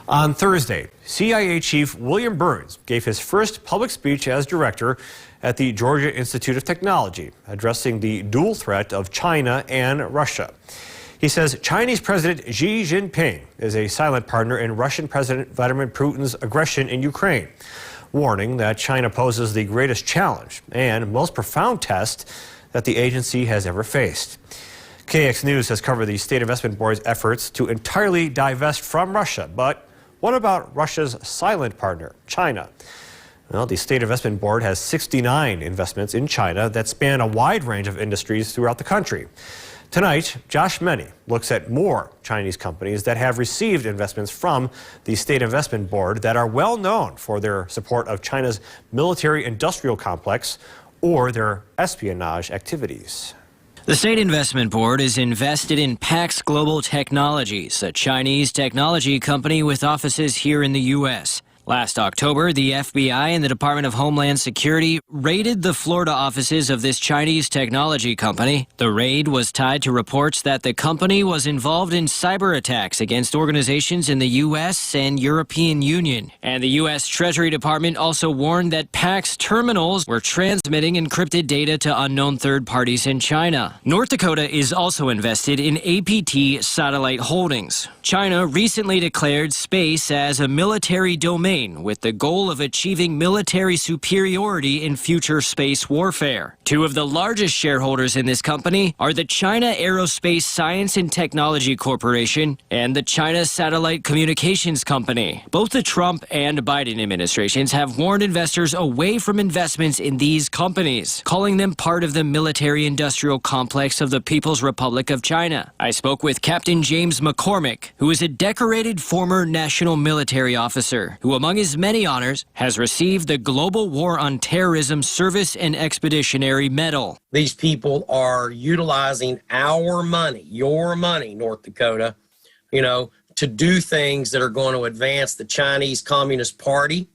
On Thursday, CIA Chief William Burns gave his first public speech as director at the Georgia Institute of Technology, addressing the dual threat of China and Russia. He says Chinese President Xi Jinping is a silent partner in Russian President Vladimir Putin's aggression in Ukraine, warning that China poses the greatest challenge and most profound test that the agency has ever faced. KX News has covered the State Investment Board's efforts to entirely divest from Russia, but what about Russia's silent partner, China? Well, the State Investment Board has 69 investments in China that span a wide range of industries throughout the country. Tonight, Josh Meny looks at more Chinese companies that have received investments from the State Investment Board that are well known for their support of China's military-industrial complex or their espionage activities. The State Investment Board is invested in Pax Global Technologies, a Chinese technology company with offices here in the U.S. Last October, the FBI and the Department of Homeland Security raided the Florida offices of this Chinese technology company. The raid was tied to reports that the company was involved in cyber attacks against organizations in the U.S. and European Union. And the U.S. Treasury Department also warned that Pax terminals were transmitting encrypted data to unknown third parties in China. North Dakota is also invested in APT Satellite Holdings. China recently declared space as a military domain, with the goal of achieving military superiority in future space warfare. Two of the largest shareholders in this company are the China Aerospace Science and Technology Corporation and the China Satellite Communications Company. Both the Trump and Biden administrations have warned investors away from investments in these companies, calling them part of the military-industrial complex of the People's Republic of China. I spoke with Captain James McCormick, who is a decorated former national military officer, who among his many honors has received the Global War on Terrorism Service and Expeditionary Medal. These people are utilizing our money, your money, North Dakota, to do things that are going to advance the Chinese Communist Party.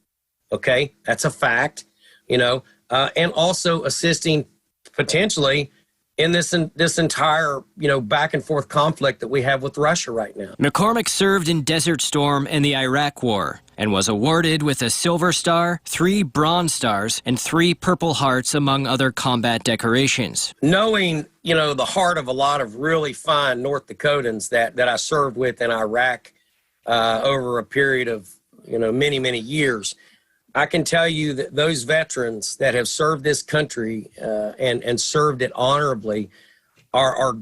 Okay, that's a fact, and also assisting potentially in this entire, back and forth conflict that we have with Russia right now. McCormick served in Desert Storm and the Iraq War and was awarded with a Silver Star, 3 Bronze Stars, and 3 Purple Hearts, among other combat decorations. Knowing, the heart of a lot of really fine North Dakotans that I served with in Iraq over a period of, many, many years, I can tell you that those veterans that have served this country and served it honorably are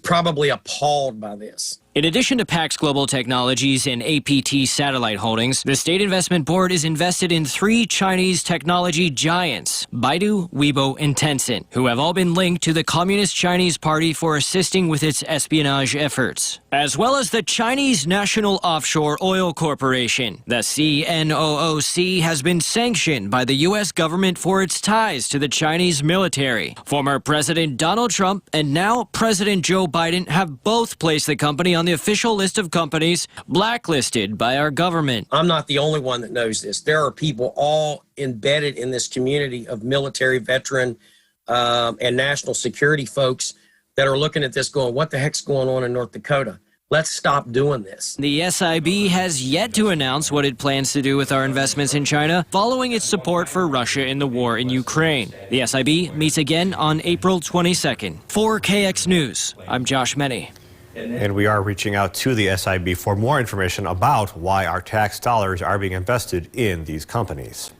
probably appalled by this. In addition to Pax Global Technologies and APT Satellite Holdings, the State Investment Board is invested in 3 Chinese technology giants, Baidu, Weibo, and Tencent, who have all been linked to the Communist Chinese Party for assisting with its espionage efforts, as well as the Chinese National Offshore Oil Corporation. The CNOOC has been sanctioned by the U.S. government for its ties to the Chinese military. Former President Donald Trump and now President Joe Biden have both placed the company on the official list of companies blacklisted by our government. I'm not the only one that knows this. There are people all embedded in this community of military, veteran, and national security folks that are looking at this going, what the heck's going on in North Dakota? Let's stop doing this. The SIB has yet to announce what it plans to do with our investments in China following its support for Russia in the war in Ukraine. The SIB meets again on April 22nd. For KX News, I'm Josh Meny. And we are reaching out to the SIB for more information about why our tax dollars are being invested in these companies.